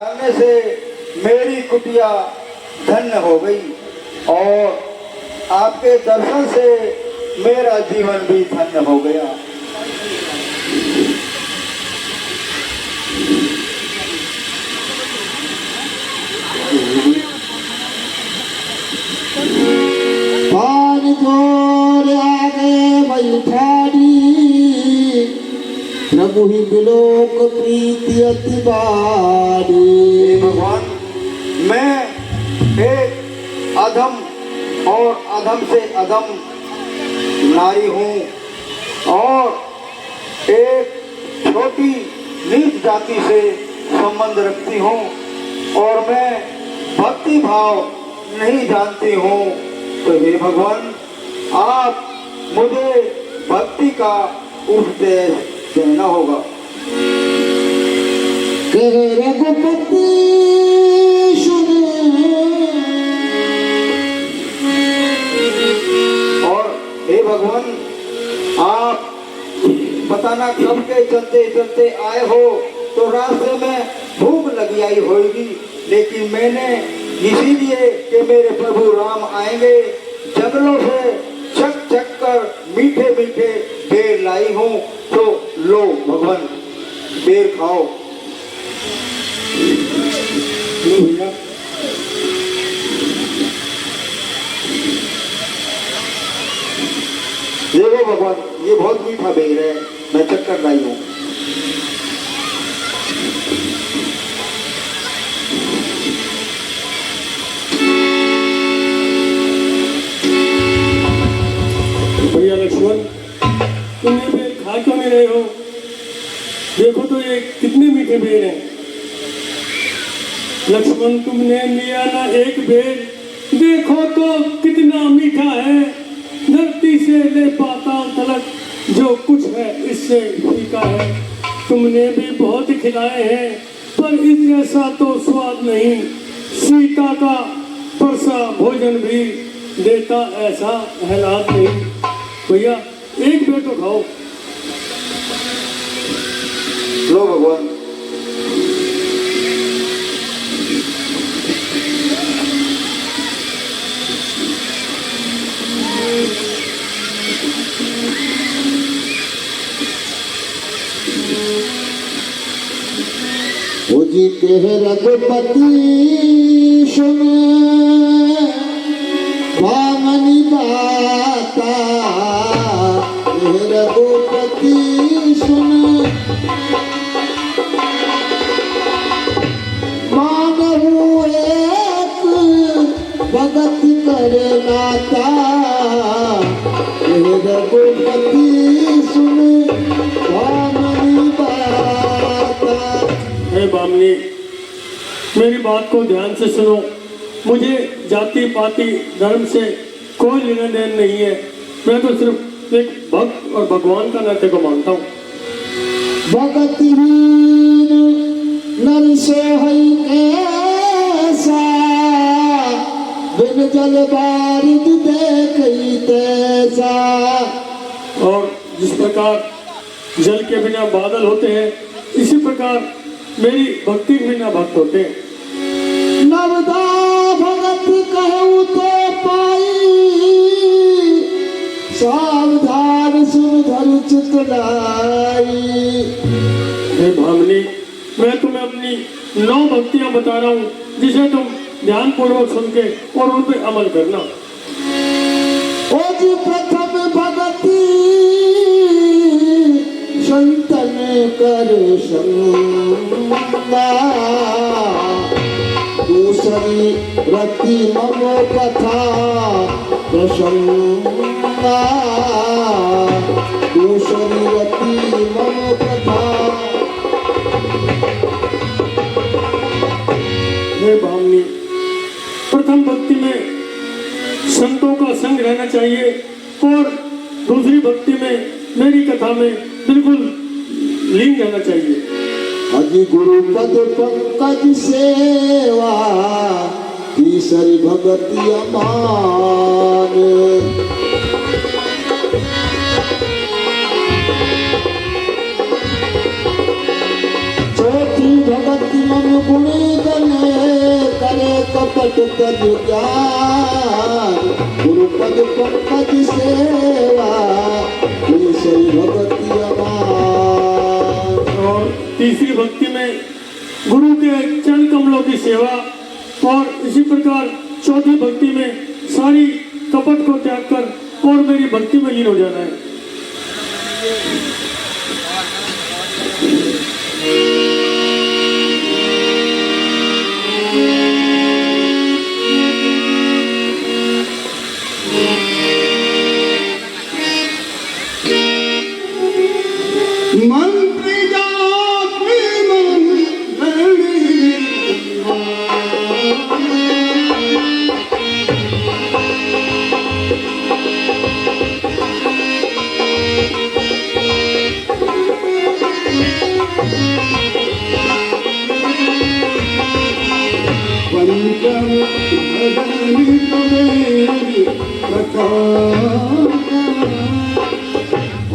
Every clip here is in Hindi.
जागने से मेरी कुटिया धन्य हो गई और आपके दर्शन से मेरा जीवन भी धन्य हो गया। पान जोर आगे बैठारी प्रभु ही बिलोक प्रीति अति बारी। भगवान, मैं एक अधम और अधम से अधम नारी हूँ और एक छोटी नीच जाति से संबंध रखती हूँ और मैं भक्ति भाव नहीं जानती हूँ। तो हे भगवान, आप मुझे भक्ति का उपदेश देना होगा। रघुपति हे भगवान, आप बताना कब के चलते चलते आए हो तो रास्ते में भूख लगी आई होगी, लेकिन मैंने इसीलिए कि मेरे प्रभु राम आएंगे जंगलों से चक चक कर मीठे मीठे बेर लाई हूँ। तो लो भगवान, बेर खाओ। देखो भगवान, ये बहुत मीठा बेर है, मैं चक्कर लाई हूँ। भैया लक्ष्मण, तुम ये बेर खा क्यों नहीं रहे हो? देखो तो ये कितने मीठे बेर हैं। लक्ष्मण, तुमने लिया ना एक बेर, देखो तो कितना मीठा है। धरती से ले पाताल तलक जो कुछ है इससे फीका है। तुमने भी बहुत खिलाए हैं पर इस जैसा तो स्वाद नहीं। सीता का परसा भोजन भी देता ऐसा हालात नहीं। भैया एक बेर तो खाओ। लो भगवान। जी कह रघुपति सुन भामनी बाता, रघुपति सुन मानहु एक भगत कर नाता। रघुपति सुन भामनी बाता। हे बामनी, मेरी बात को ध्यान से सुनो। मुझे जाति पाति धर्म से कोई लेना देन नहीं है। मैं तो सिर्फ एक भक्त और भगवान का नाते को मानता हूँ। भगतहीन नर से हई कैसा, बिन जल बारिद देखई तैसा। और जिस प्रकार जल के बिना बादल होते हैं, इसी प्रकार मेरी भक्ति के बिना भक्त होते हैं। नवदा भगत कहूँ तो पाई, सावधान सुन धर चितलाई। हे भामनी, मैं तुम्हें अपनी 9 भक्तियां बता रहा हूँ, जिसे तुम ध्यान पूर्वक सुन के और उन पर अमल करना। ओज प्रथम भगति संतन कर संगा, दूसरी रति मम कथा प्रसंगा। दूसरी रति मम कथा। हे भामनी, प्रथम भक्ति में संतों का संग रहना चाहिए और दूसरी भक्ति में मेरी कथा में बिल्कुल लीन रहना चाहिए। अजी गुरु पद पंकज सेवा, तीसरी भगति अमान। चौथी भगति मम गुण कपट तज ज्ञान गुरुपद पंकज सेवा केसरी भगति अमान। और तीसरी भक्ति में गुरु के चरण कमलों की सेवा, और इसी प्रकार चौथी भक्ति में सारी कपट को त्याग कर और मेरी भक्ति में लीन हो जाना है। मंत्री जाति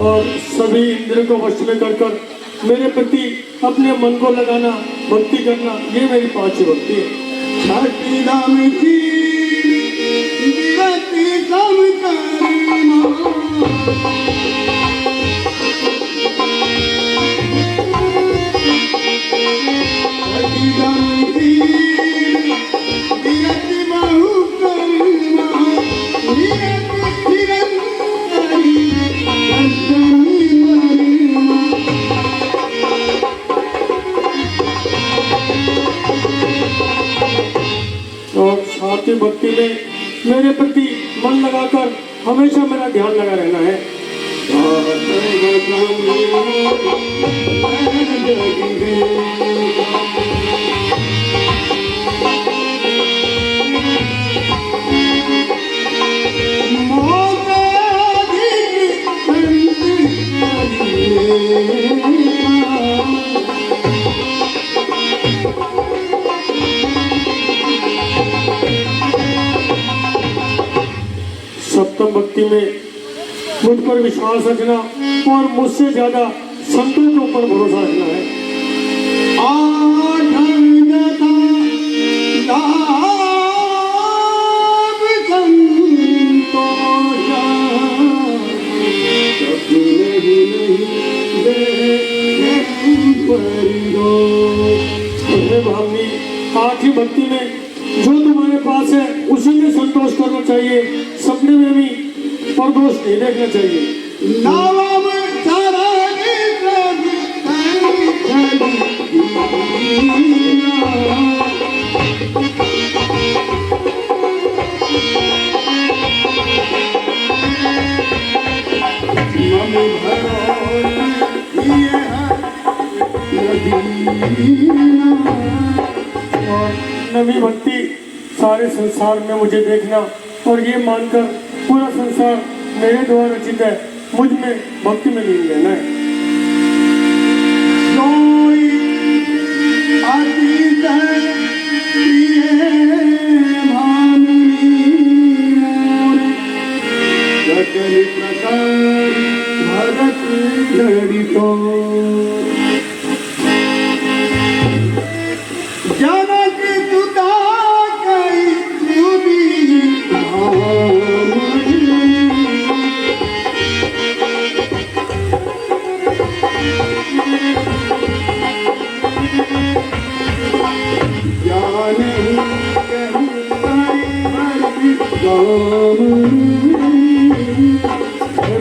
और सभी इंद्र को वश में कर मेरे प्रति अपने मन को लगाना, भक्ति करना, ये मेरी पांचवी भक्ति है। छठी राम की विरति कम करना, छठी राम की विरति बहु करना, विरति निरंतरी सज्जनी करना। और सातवीं भक्ति में मेरे प्रति मन लगाकर हमेशा मेरा ध्यान लगा रहना है। सप्तम भक्ति में मुझ पर विश्वास रखना और मुझसे ज्यादा संतों के ऊपर भरोसा रखना है। भावनी आठवीं भक्ति में जो तुम्हारे पास है उसी में संतोष करना चाहिए, सपने में भी परदोष नहीं देखना चाहिए। और नवी भक्ति सारे संसार में मुझे देखना और ये मानकर पूरा संसार मेरे द्वारा रचित है, मुझ में भक्ति में लीन रहना है। जनक जुदा कई जुदी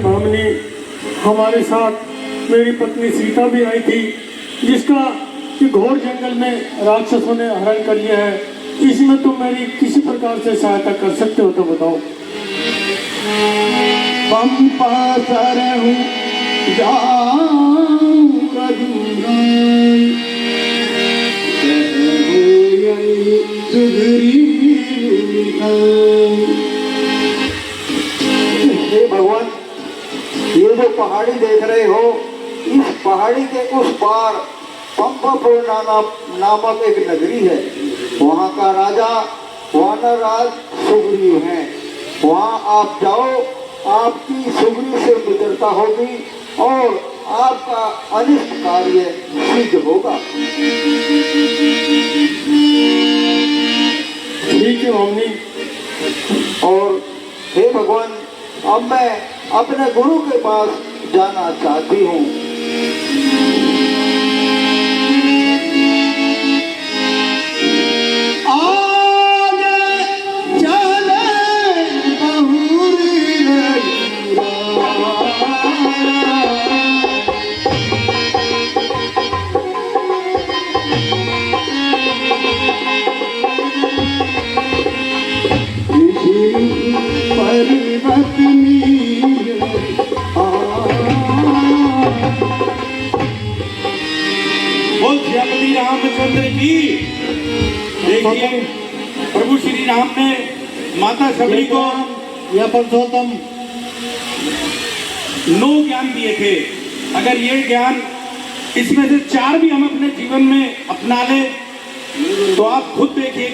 भामनी, हमारे साथ मेरी पत्नी सीता भी आई थी, जिसका कि घोर जंगल में राक्षसों ने हरण कर लिया है। इसमें तुम मेरी किसी प्रकार से सहायता कर सकते हो तो बताओ। पंपा सरहूं जाऊं रघुराई, हे भगवान, ये जो पहाड़ी देख रहे हो, इस पहाड़ी के उस पार पंपापुर नामक एक नगरी है। वहाँ का राजा वानरराज सुग्रीव है। वहाँ आप जाओ, आपकी सुग्रीव से मित्रता होगी और आपका अनिष्ट कार्य सिद्ध होगा। ठीक है मम्मी। और हे भगवान, अब मैं अपने गुरु के पास जाना चाहती हूँ। आगे चले बहुरी रैया। पर्वत नीर बोल श्रीपति रामचंद्र की। देखिए प्रभु श्री राम ने माता शबरी को या पुरुषोत्तम 9 ज्ञान दिए थे। अगर ये ज्ञान इसमें से 4 भी हम अपने जीवन में अपना ले तो आप खुद देखिएगा